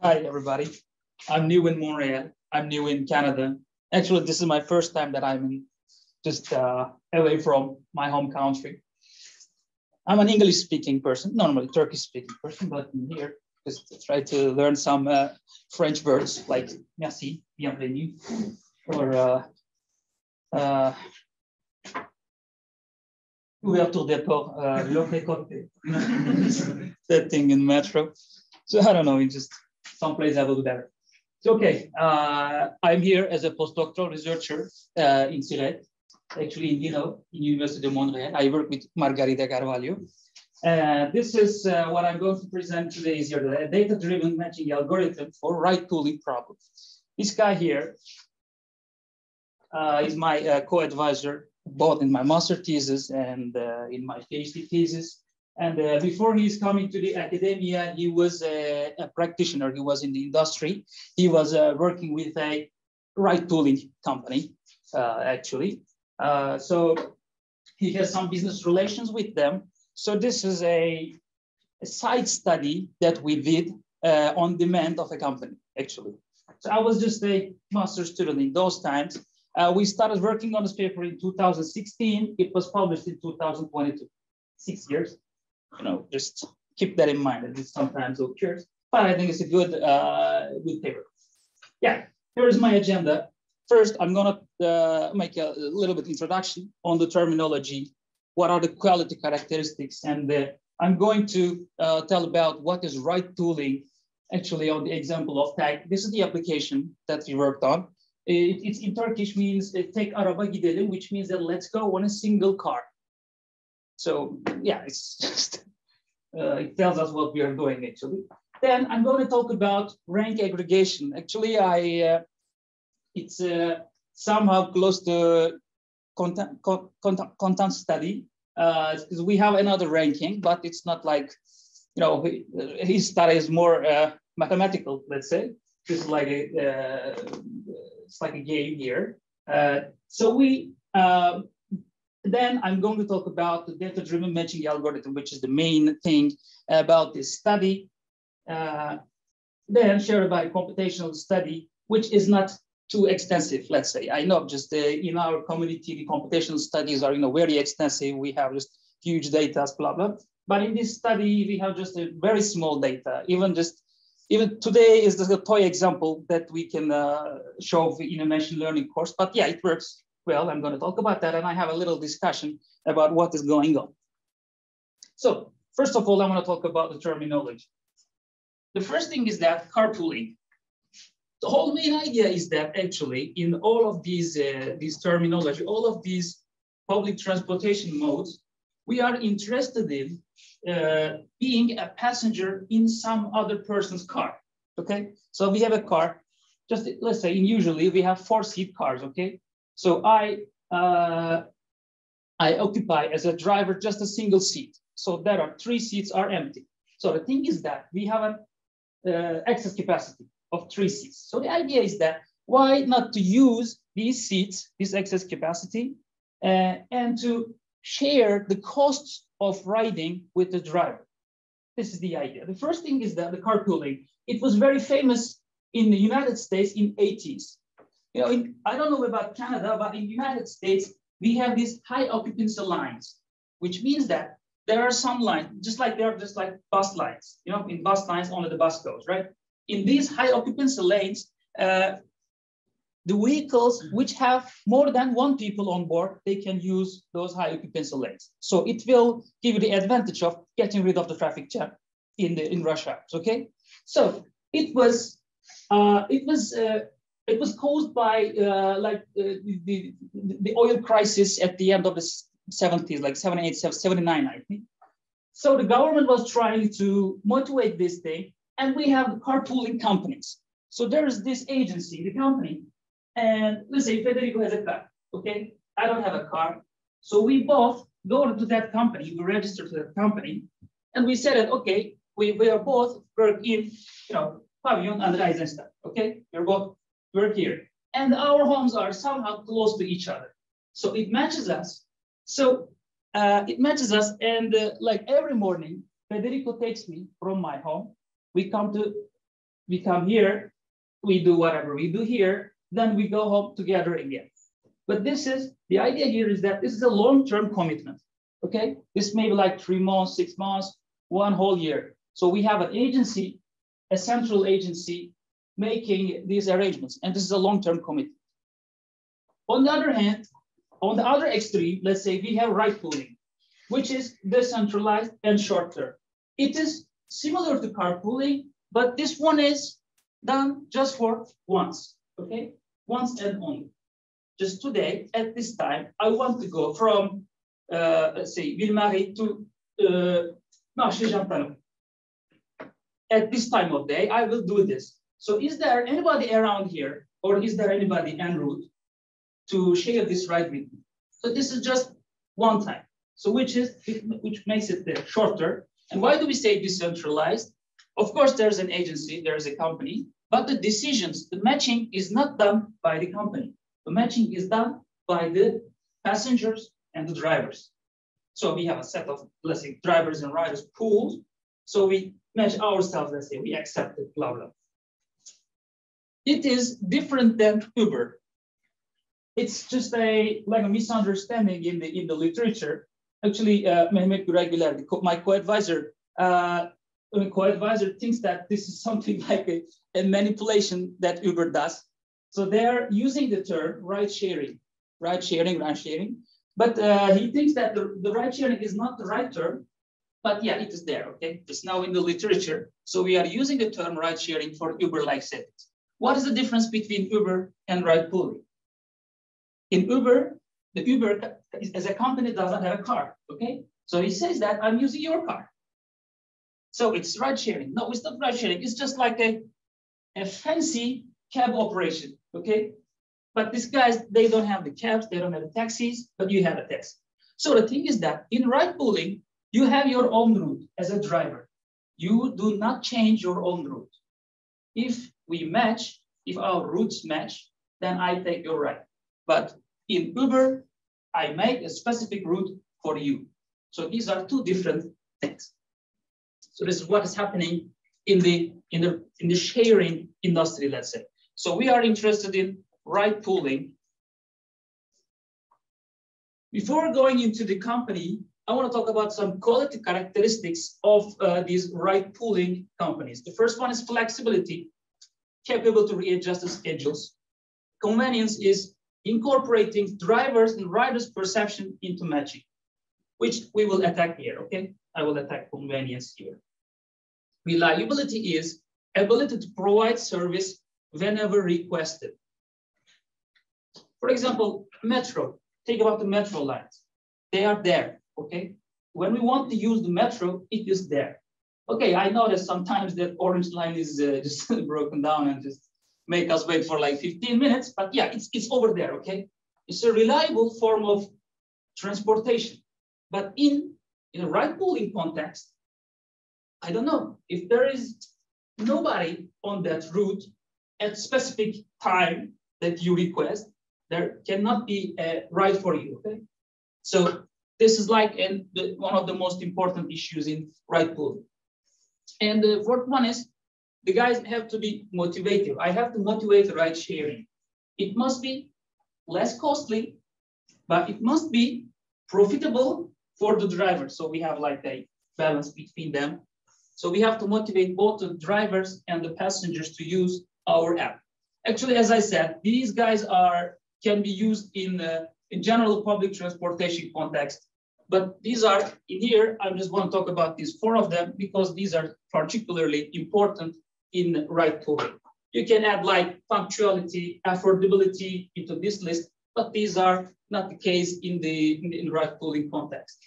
Hi, everybody. I'm new in Montreal. I'm new in Canada. Actually, this is my first time that I'm just away from my home country. I'm an English-speaking person, normally Turkish-speaking person, but I'm here just to try to learn some French words like merci, bienvenue, or ouverture des ports, le récolté. That thing in metro. So I don't know, it's just someplace I will do better. So, okay, I'm here as a postdoctoral researcher in GERAD, actually in Université de Montréal. I work with Margarida Carvalho. This is what I'm going to present today is a data-driven matching algorithm for right tooling problems. This guy here is my co-advisor, both in my master thesis and in my PhD thesis. And before he's coming to the academia, he was a practitioner. He was in the industry. He was working with a right tooling company, actually. So he has some business relations with them. So this is a side study that we did on demand of a company, actually. So I was just a master's student in those times. We started working on this paper in 2016. It was published in 2022, 6 years. Just keep that in mind. It sometimes occurs, but I think it's a good, good paper. Yeah, here's my agenda. First, I'm gonna make a little bit introduction on the terminology. What are the quality characteristics? And I'm going to tell about what is right tooling, actually on the example of tag. This is the application that we worked on. It's in Turkish means tek araba gidelim, which means that let's go on a single car. So yeah, it's just, it tells us what we are doing actually. Then I'm going to talk about rank aggregation. Actually, it's somehow close to content study because we have another ranking, but it's not like, his study is more mathematical, let's say. This is like it's like a game here. Then I'm going to talk about the data-driven matching algorithm, which is the main thing about this study. Then share about a computational study, which is not too extensive, let's say. I know just in our community, the computational studies are very extensive. We have just huge data, blah, blah. But in this study, we have just a very small data. Even today is just a toy example that we can show in a machine learning course. But yeah, it works. Well, I'm going to talk about that, and I have a little discussion about what is going on. So first of all, I want to talk about the terminology. The first thing is that carpooling. The whole main idea is that actually in all of these terminology, all of these public transportation modes, we are interested in being a passenger in some other person's car, okay? So we have a car, just let's say usually we have 4-seat cars, okay? So I occupy as a driver just a single seat. So there are 3 seats are empty. So the thing is that we have an excess capacity of 3 seats. So the idea is that why not to use these seats, this excess capacity, and to share the costs of riding with the driver. This is the idea. The first thing is that the carpooling, it was very famous in the United States in 80s. I don't know about Canada, but in the United States, we have these high occupancy lines, which means that there are some lines, just like bus lines. In bus lines, only the bus goes, right? In these high occupancy lanes, the vehicles which have more than 1 people on board, they can use those high occupancy lanes. So it will give you the advantage of getting rid of the traffic jam in rush hours, okay? So it was caused by the oil crisis at the end of the 70s, like 78, 79, I think. So the government was trying to motivate this thing, and we have carpooling companies. So there's this agency, the company, and let's say Federico has a car, okay? I don't have a car. So we both go to that company, we register to that company, and we said that, okay, we are both work in, Pavillon and Reisenstadt, okay? We're both work here. And our homes are somehow close to each other. So it matches us. And like every morning, Federico takes me from my home. We come to we come here, we do whatever we do here, then we go home together again. But this is, the idea here is that this is a long-term commitment, okay? This may be like 3 months, 6 months, 1 whole year. So we have an agency, a central agency making these arrangements, and this is a long-term commitment. On the other hand, on the other extreme, let's say we have ride pooling, which is decentralized and short-term. It is similar to carpooling, but this one is done just for once, okay? Once and only. Just today, at this time, I want to go from, let's say, Ville-Marie to Marché-Jean-Talon. At this time of day, I will do this. So is there anybody around here, or is there anybody en route to share this ride with me? So this is just one time. So which makes it shorter. And why do we say decentralized? Of course, there's an agency, there's a company, but the decisions, the matching is not done by the company. The matching is done by the passengers and the drivers. So we have a set of, let's say, drivers and riders pools. So we match ourselves, let's say, we accept it, blah, blah. It is different than Uber. It's just like a misunderstanding in the literature. Actually, Mehmet Güregüler, my co-advisor, thinks that this is something like a manipulation that Uber does. So they're using the term ride sharing. But he thinks that the ride sharing is not the right term, but yeah, it is there, okay? It's now in the literature. So we are using the term ride sharing for Uber-like settings. What is the difference between Uber and ride pooling? In Uber, the Uber as a company does not have a car, okay? So he says that I'm using your car. So it's ride sharing. No, it's not ride sharing. It's just like a fancy cab operation, okay? But these guys, they don't have the cabs, they don't have the taxis, but you have a taxi. So the thing is that in ride pooling, you have your own route as a driver. You do not change your own route. If we match, if our routes match, then I take your ride. But in Uber, I make a specific route for you. So these are two different things. So this is what is happening in the sharing industry, let's say. So we are interested in ride pooling. Before going into the company, I want to talk about some quality characteristics of these ride pooling companies. The first one is flexibility, capable to readjust the schedules. Convenience is incorporating drivers and riders' perception into matching, which we will attack here, okay? I will attack convenience here. Reliability is ability to provide service whenever requested. For example, metro, think about the metro lines. They are there, okay? When we want to use the metro, it is there. Okay, I know that sometimes that orange line is just broken down and just make us wait for like 15 minutes, but yeah, it's over there, okay? It's a reliable form of transportation. But in a ride pooling context, I don't know, if there is nobody on that route at specific time that you request, there cannot be a ride for you, okay? So this is like one of the most important issues in ride pooling. And the fourth one is the guys have to be motivated. I have to motivate ride sharing. It must be less costly, but it must be profitable for the driver. So we have like a balance between them. So we have to motivate both the drivers and the passengers to use our app. Actually, as I said, these guys can be used in general public transportation context. But these are in here, I just want to talk about these 4 of them because these are particularly important in ride pooling. You can add like punctuality, affordability into this list, but these are not the case in the ride pooling context.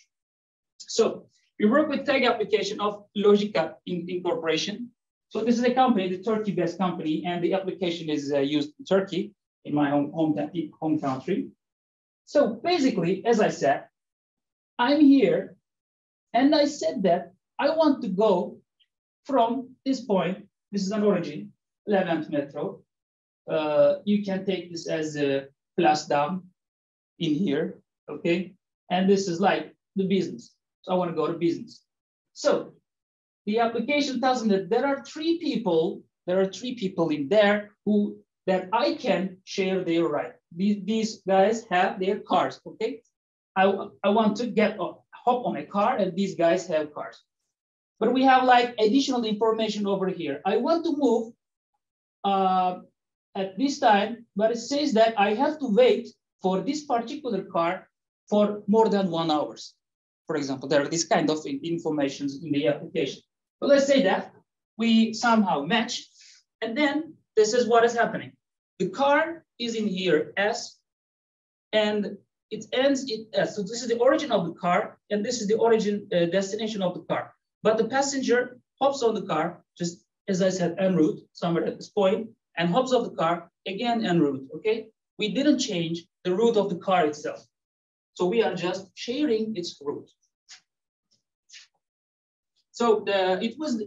So we work with tag application of Logica Incorporation. So this is a company, the Turkey-based company, and the application is used in Turkey, in my home country. So basically, as I said, I'm here, and I said that I want to go from this point. This is an origin, Levent Metro. You can take this as a plus down in here, okay? And this is like the business. So I want to go to business. So the application tells me that there are 3 people there are 3 people in there that I can share their ride. These guys have their cars, okay? I want to hop on a car, and these guys have cars. But we have like additional information over here. I want to move at this time, but it says that I have to wait for this particular car for more than 1 hour. For example, there are these kind of information in the application. But let's say that we somehow match, and then this is what is happening. The car is in here S, and it ends in S. So this is the origin of the car, and this is the origin destination of the car. But the passenger hops on the car, just as I said, en route, somewhere at this point, and hops off the car, again en route, okay? We didn't change the route of the car itself. So we are just sharing its route. So it was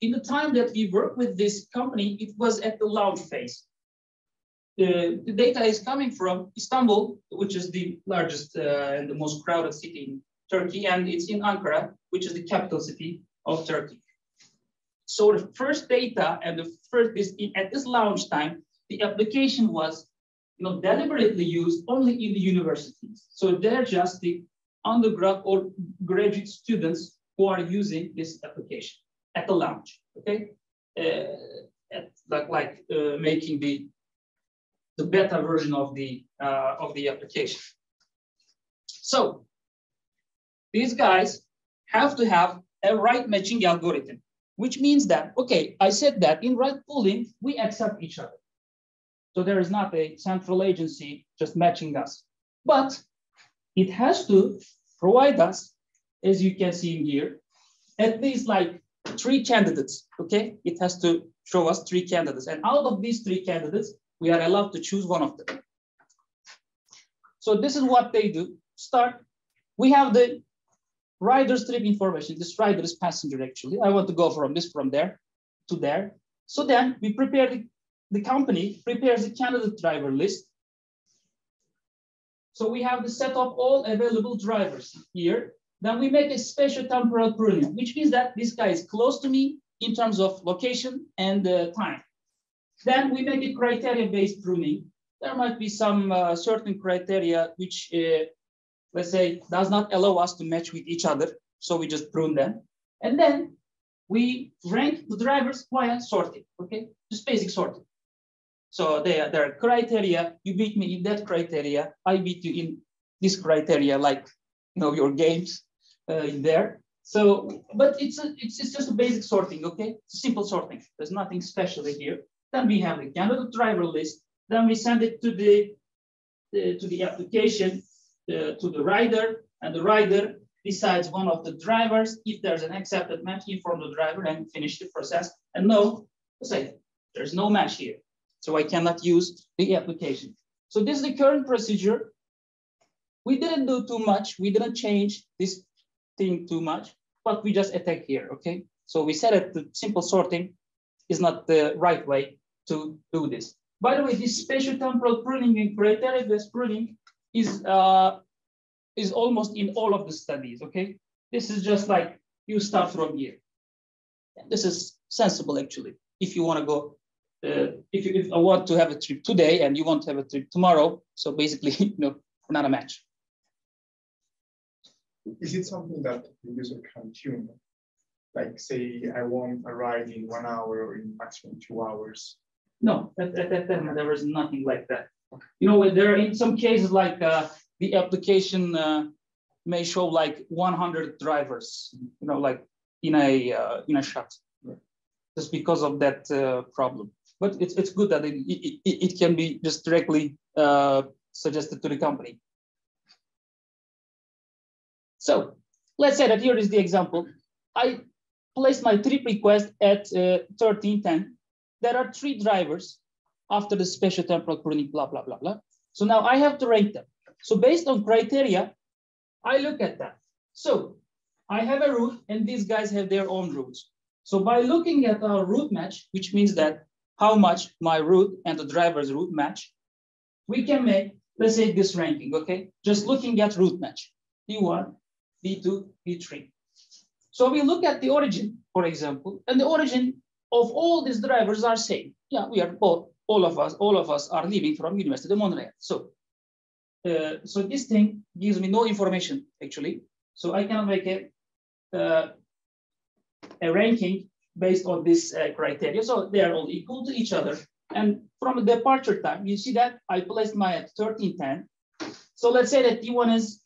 in the time that we worked with this company, it was at the launch phase. The data is coming from Istanbul, which is the largest and the most crowded city in Turkey, and it's in Ankara, which is the capital city of Turkey. So the first data and at this launch time, the application was deliberately used only in the universities. So they're just the undergrad or graduate students who are using this application at the launch, okay? Making the beta version of the application. So these guys have to have a right matching algorithm, which means that, okay, I said that in right pooling, we accept each other. So there is not a central agency just matching us, but it has to provide us, as you can see in here, at least like 3 candidates, okay? It has to show us 3 candidates. And out of these 3 candidates, we are allowed to choose one of them. So this is what they do. Start, we have the rider's trip information. This rider is passenger, actually. I want to go from there to there. So then we prepare the company prepares the candidate driver list. So we have the set of all available drivers here. Then we make a special temporal pruning, which means that this guy is close to me in terms of location and time. Then we make a criteria-based pruning. There might be some certain criteria which, let's say, does not allow us to match with each other. So we just prune them. And then we rank the drivers via sorting, okay? Just basic sorting. So there are criteria. You beat me in that criteria. I beat you in this criteria, like your games in there. So, but it's just a basic sorting, okay? It's simple sorting. There's nothing special here. Then we have the candidate driver list. Then we send it to the application to the rider, and the rider decides one of the drivers. If there's an accepted match, inform the driver and finish the process. And no, say there's no match here. So I cannot use the application. So this is the current procedure. We didn't do too much. We didn't change this thing too much, but we just attack here, okay? So we said that the simple sorting is not the right way to do this. By the way, this spatial temporal pruning and criteria-based pruning is almost in all of the studies, okay? This is just like you start from here. This is sensible, actually. If you want to go, if I want to have a trip today and you want to have a trip tomorrow, so basically, not a match. Is it something that the user can tune? Like, say, I want a ride in 1 hour or in maximum 2 hours? No, at that time, there was nothing like that. There are in some cases like the application may show like 100 drivers, like in a shot, just because of that problem. But it's good that it can be just directly suggested to the company. So let's say that here is the example. I place my trip request at 13:10. There are 3 drivers after the special temporal pruning, blah, blah, blah, blah. So now I have to rank them. So based on criteria, I look at that. So I have a route and these guys have their own routes. So by looking at our route match, which means that how much my route and the driver's route match, we can make, let's say, this ranking, okay? Just looking at route match, B1, B2, B3. So we look at the origin, for example, and the origin of all these drivers are same. Yeah, we are both, all of us are living from Université de Montréal. So, so this thing gives me no information actually. So I can make a ranking based on this criteria. So they are all equal to each other. And from the departure time, you see that I placed my at 1310. So let's say that D1 is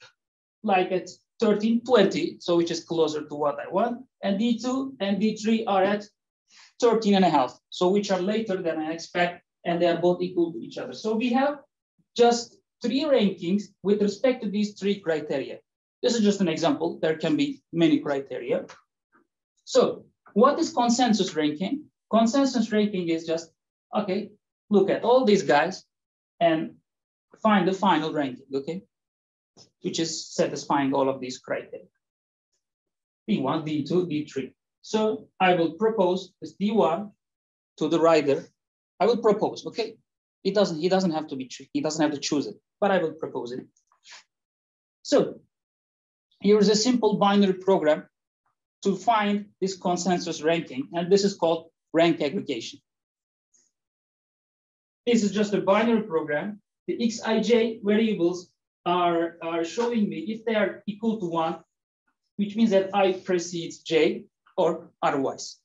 like at 1320, so which is closer to what I want. And D2 and D3 are at 13.5, so which are later than I expect, and they are both equal to each other. So we have just 3 rankings with respect to these 3 criteria. This is just an example. There can be many criteria. So what is consensus ranking? Consensus ranking is just, okay, look at all these guys and find the final ranking, okay? Which is satisfying all of these criteria. D1, D2, D3. So I will propose this D1 to the writer. I will propose, okay? He doesn't have to be, he doesn't have to choose it, but I will propose it. So here's a simple binary program to find this consensus ranking, and this is called rank aggregation. This is just a binary program. The Xij variables are showing me if they are equal to 1, which means that I precedes j, or otherwise.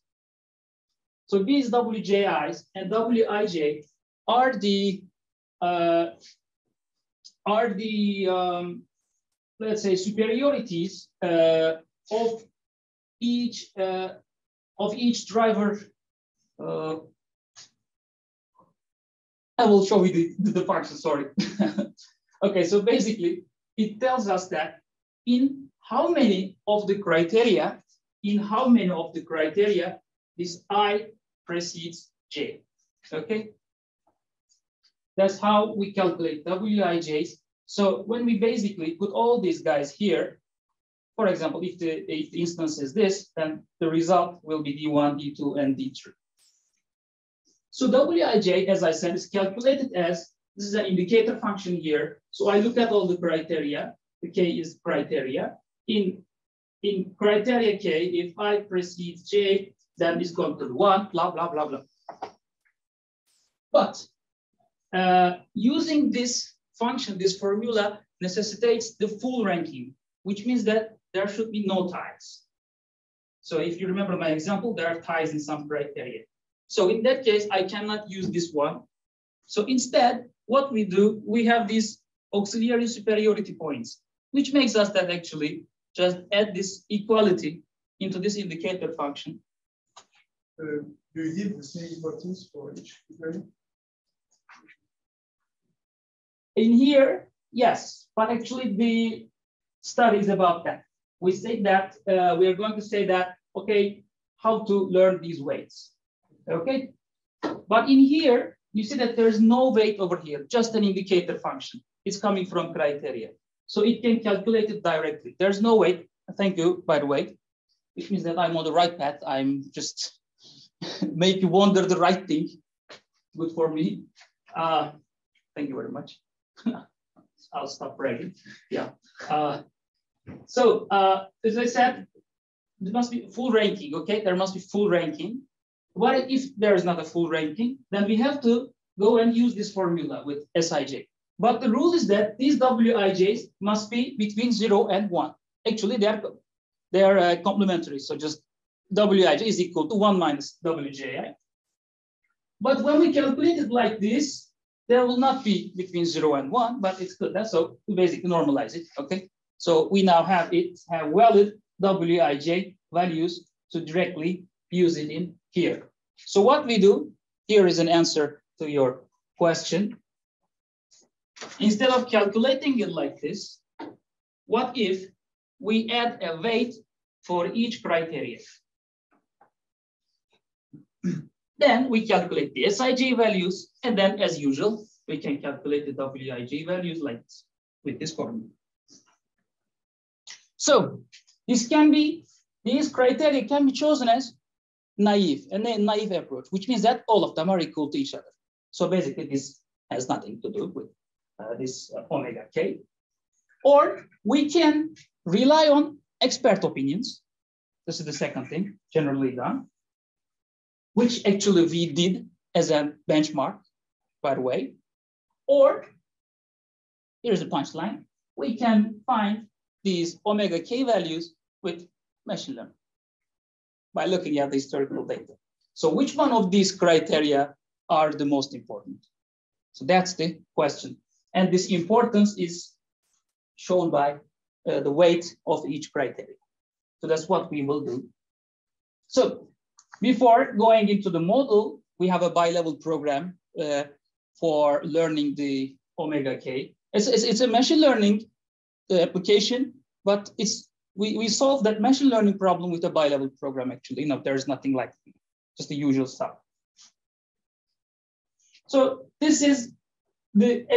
So these Wij's and Wij are the let's say superiorities of each driver. I will show you the function. Sorry. Okay, so basically it tells us that in how many of the criteria, this I precedes j. Okay, that's how we calculate Wij's. So when we basically put all these guys here, for example, if the instance is this, then the result will be D1, D2, and D3. So Wij, as I said, is calculated as, this is an indicator function here. So I look at all the criteria. The K is criteria. In criteria K, if I precedes J, then it's going to be 1, blah, blah, blah, blah. But using this function, this formula necessitates the full ranking, which means that there should be no ties. So if you remember my example, there are ties in some criteria. So in that case, I cannot use this one. So instead, what we do, we have these auxiliary superiority points, which makes us that actually just add this equality into this indicator function. Do you give the same importance for each criteria? In here, yes, but actually the study is about that. We say that, we are going to say that, okay, how to learn these weights, okay? But in here, you see that there's no weight over here, just an indicator function. It's coming from criteria. So it can calculate it directly. There's no weight. Thank you, by the way. Which means that I'm on the right path. I'm just make you wonder the right thing. Good for me. Thank you very much. I'll stop bragging. Yeah. So as I said, there must be full ranking, okay? There must be full ranking. What if there is not a full ranking? Then we have to go and use this formula with Sij. But the rule is that these Wij's must be between 0 and 1. Actually, they are complementary. So just Wij is equal to 1 minus Wji. But when we calculate it like this, there will not be between 0 and 1, but it's good. That's so we basically normalize it, okay? So we now have valid Wij values to directly use it in here. So what we do, here is an answer to your question. Instead of calculating it like this, what if we add a weight for each criteria? Then we calculate the Sij values, and then as usual, we can calculate the Wij values like this, with this formula. So these criteria can be chosen as naive, a naive approach, which means that all of them are equal to each other. So basically this has nothing to do with this omega k. Or we can rely on expert opinions. This is the second thing generally done. which actually we did as a benchmark, by the way. Or here's the punchline. We can find these omega k values with machine learning by looking at the historical data. So which one of these criteria are the most important? So that's the question. And this importance is shown by the weight of each criteria. So that's what we will do. So before going into the model, we have a bilevel program for learning the omega k. It's a machine learning application, but we solve that machine learning problem with a bilevel program. Actually, there's nothing like it, just the usual stuff. So this is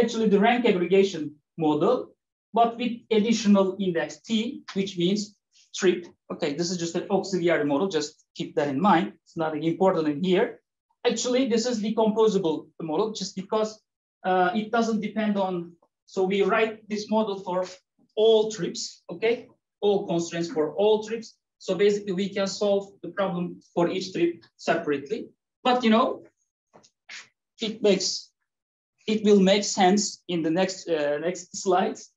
actually the rank aggregation model, but with additional index t, which means trip. Okay, this is just an auxiliary model. Just keep that in mind. It's nothing important in here. Actually, this is decomposable model just because it doesn't depend on. So we write this model for all trips. Okay, all constraints for all trips. So basically, we can solve the problem for each trip separately. But it will make sense in the next slides.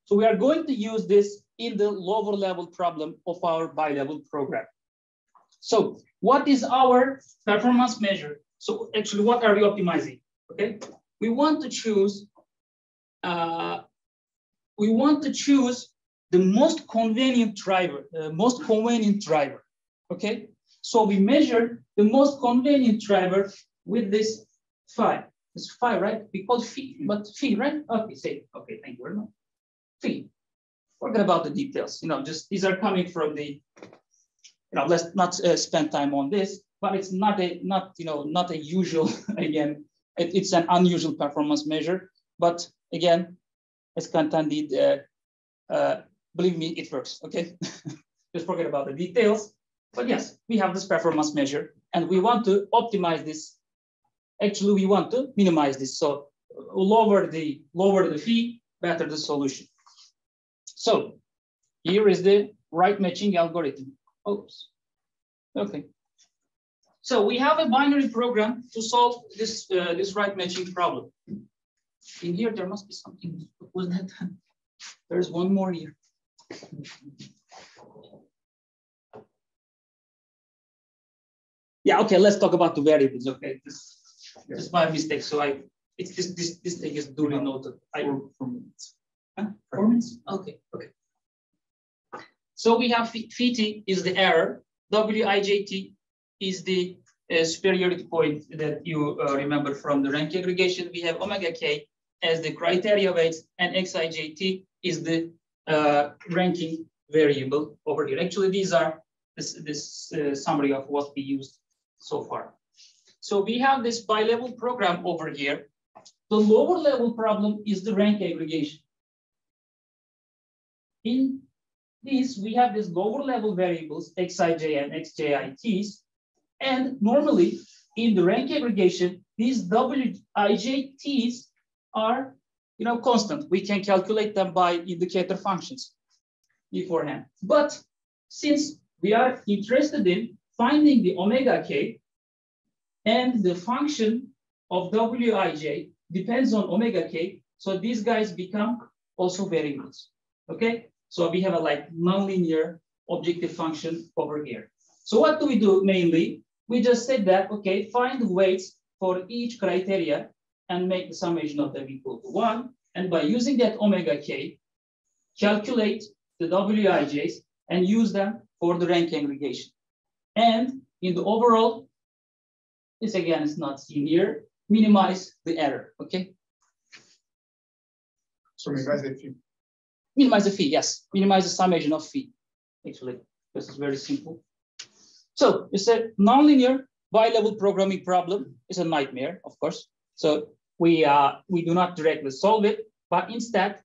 So we are going to use this in the lower level problem of our bilevel program. So what is our performance measure? So actually, what are we optimizing? Okay, we want to choose the most convenient driver. Okay, so we measure the most convenient driver with this phi. It's phi, right? We call phi, but phi, right? Okay, say okay. Thank you very much. Phi. Forget about the details. Just these are coming from the. Let's not spend time on this, but it's not a usual. Again, it's an unusual performance measure. But again, as Kantan did, believe me, it works. Okay, just forget about the details. But yes, we have this performance measure, and we want to optimize this. Actually, we want to minimize this. So lower the phi, better the solution. So here is the right matching algorithm. Oops. Okay. So we have a binary program to solve this right matching problem. In here, there must be something. Was that? There's one more here. Yeah. Okay. Let's talk about the variables. Okay. This is my mistake. So this thing is duly noted. 4 minutes. Huh? 4 minutes. Okay. Okay. So we have phi t is the error, wijt is the superiority point that you remember from the rank aggregation. We have omega k as the criteria weights, and xijt is the ranking variable over here. Actually, these are this summary of what we used so far. So we have this bilevel program over here. The lower level problem is the rank aggregation. In these, we have these lower level variables, xij and xjits. And normally in the rank aggregation, these wijts are constant. We can calculate them by indicator functions beforehand. But since we are interested in finding the omega k, and the function of wij depends on omega k, so these guys become also variables. Okay, so we have a nonlinear objective function over here. So what do we do mainly? We just said that, okay, find the weights for each criteria and make the summation of them equal to 1. And by using that omega k, calculate the wij's and use them for the rank aggregation. And in the overall, this again is not seen here, minimize the error, okay? So minimize the phi. Minimize the phi, yes. Minimize the summation of phi. Actually, this is very simple. So it's a nonlinear bilevel programming problem. It's a nightmare, of course. So we do not directly solve it, but instead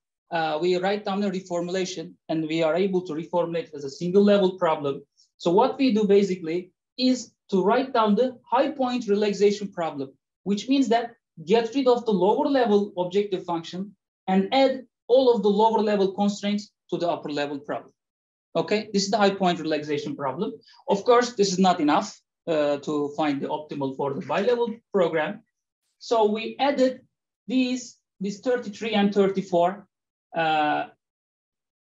we write down a reformulation, and we are able to reformulate it as a single level problem. So what we do basically is to write down the high point relaxation problem, which means that get rid of the lower level objective function and add all of the lower level constraints to the upper level problem. Okay, this is the high point relaxation problem. Of course, this is not enough. to find the optimal for the bilevel program. So we added these 33 and 34 to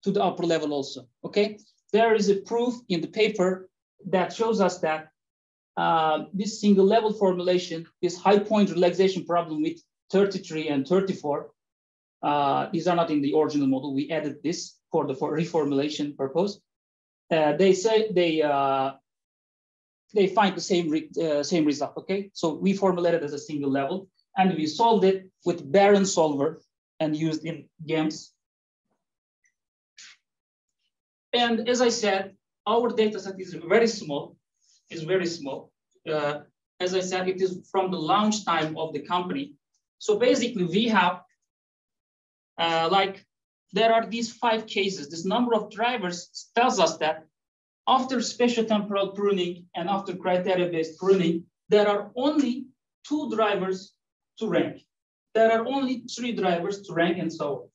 the upper level also, okay? There is a proof in the paper that shows us that this single level formulation, this high point relaxation problem with 33 and 34, these are not in the original model. We added this for reformulation purpose. They say they find the same result, okay? So we formulated as a single level and we solved it with Barron solver and used in GAMS. And as I said, our data set is very small. As I said, it is from the launch time of the company. So basically we have, there are these 5 cases. This number of drivers tells us that after spatial temporal pruning and after criteria-based pruning, there are only 2 drivers to rank. There are only 3 drivers to rank and so on.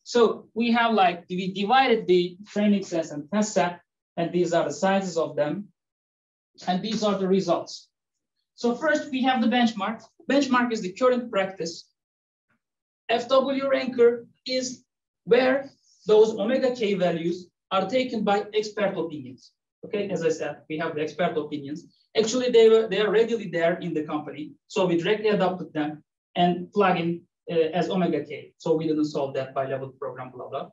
So we have we divided the training sets and test set, and these are the sizes of them. And these are the results. So first we have the benchmark. Benchmark is the current practice. FW ranker is where those omega k values are taken by expert opinions. Okay, as I said, we have the expert opinions. Actually, they are readily there in the company. So we directly adopted them and plug in as omega k. So we didn't solve that by level program, blah, blah.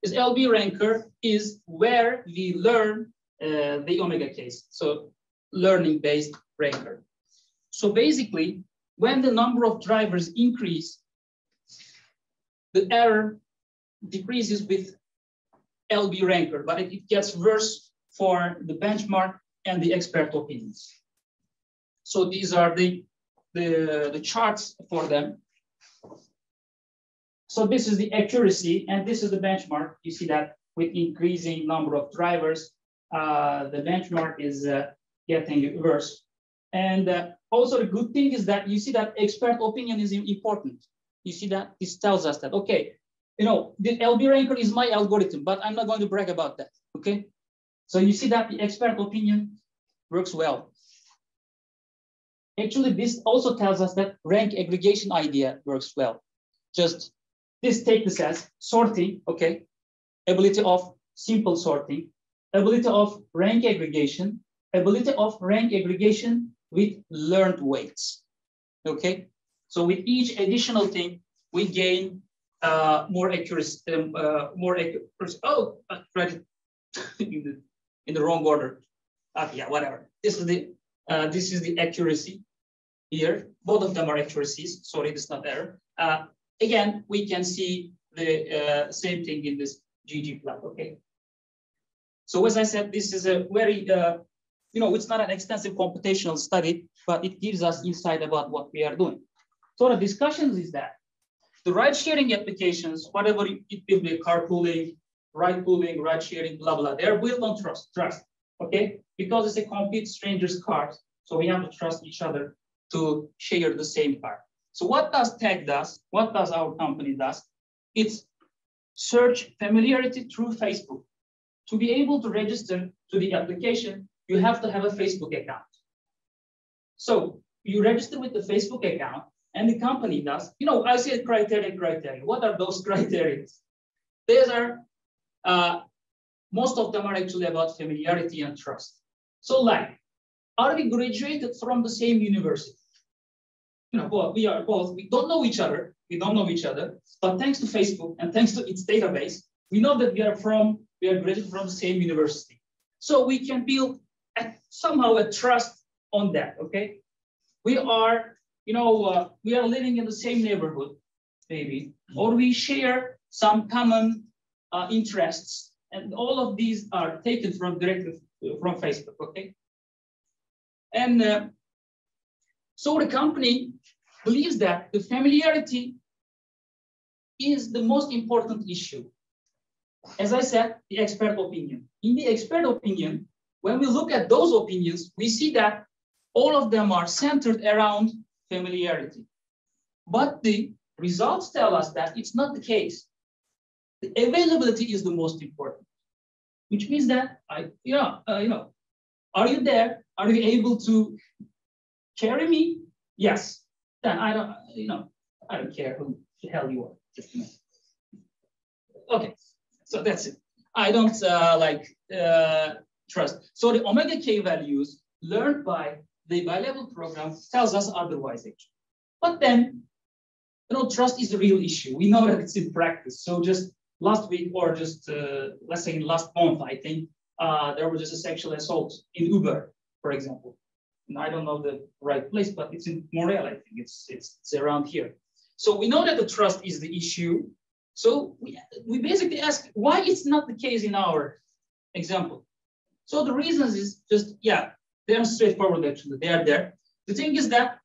This LB ranker is where we learn the omega k's. So learning-based ranker. So basically, when the number of drivers increase, the error decreases with LB ranker, but it gets worse for the benchmark and the expert opinions. So these are the charts for them. So this is the accuracy, and this is the benchmark. You see that with increasing number of drivers, the benchmark is getting worse. And also the good thing is that you see that expert opinion is important. You see that this tells us that, okay, you know, the LB ranker is my algorithm, but I'm not going to brag about that, okay? So you see that the expert opinion works well. Actually, this also tells us that rank aggregation idea works well. Just this take this as sorting, okay? Ability of simple sorting, ability of rank aggregation, ability of rank aggregation with learned weights, okay? So with each additional thing, we gain more accuracy, Oh, I read it in the wrong order. Yeah, whatever. This is the accuracy here. Both of them are accuracies. Sorry, this is not error. Again, we can see the same thing in this GG plot. Okay. So as I said, this is a very it's not an extensive computational study, but it gives us insight about what we are doing. So the discussions is that the ride-sharing applications, whatever it will be, carpooling, ride-pooling, ride-sharing, blah, blah, they're built on trust, okay? Because it's a complete stranger's car, so we have to trust each other to share the same car. So what does tag does? What does our company does? It's search familiarity through Facebook. To be able to register to the application, you have to have a Facebook account. So you register with the Facebook account, and the company does, I say criteria. What are those criteria? These are, most of them are actually about familiarity and trust. So are we graduated from the same university? We are both, we don't know each other, but thanks to Facebook and thanks to its database, we know that we are graduated from the same university. So we can build somehow a trust on that, okay? We are living in the same neighborhood, maybe, or we share some common interests, and all of these are taken directly from Facebook, okay? And so the company believes that the familiarity is the most important issue. As I said, the expert opinion. In the expert opinion, when we look at those opinions, we see that all of them are centered around familiarity. But the results tell us that it's not the case. The availability is the most important, which means that, are you there? Are you able to carry me? Yes. Then I don't, I don't care who the hell you are. Just, okay, so that's it. I don't trust. So the omega k values learned by the bilevel program tells us otherwise, actually. But then, trust is a real issue. We know that it's in practice. So just last week, or just let's say last month, I think there was just a sexual assault in Uber, for example. And I don't know the right place, but it's in Montreal. I think it's around here. So we know that the trust is the issue. So we basically ask why it's not the case in our example. So the reasons is just, they're straightforward actually, they are there. The thing is that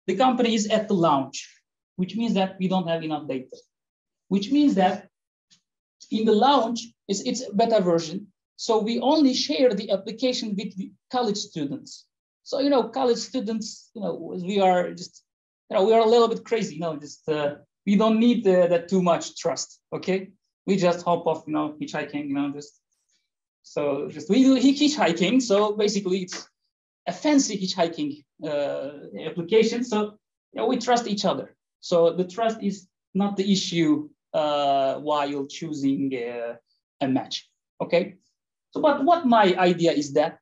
the company is at the launch, which means that we don't have enough data, which means that in the launch, it's a beta version. So we only share the application with college students. So, college students, we are just, we are a little bit crazy, we don't need that too much trust, okay? We just hop off, hitchhiking, we do hitchhiking. So basically it's a fancy hitchhiking application. So we trust each other. So the trust is not the issue while choosing a match, okay? So, but what my idea is that,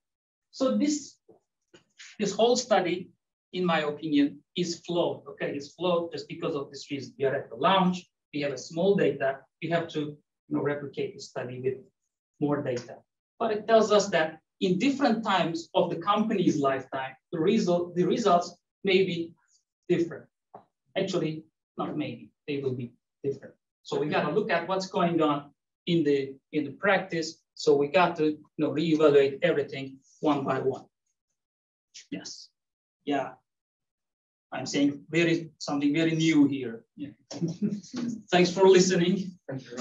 so this whole study, in my opinion, is flawed, okay? It's flawed just because of this reason. We are at the launch, we have a small data, we have to replicate the study with more data. But it tells us that in different times of the company's lifetime, the results may be different. Actually, not maybe, they will be different. So we got to look at what's going on in the practice. So we got to reevaluate everything one by one. Yes. Yeah. I'm saying something very new here. Yeah. Thanks for listening. Thank you.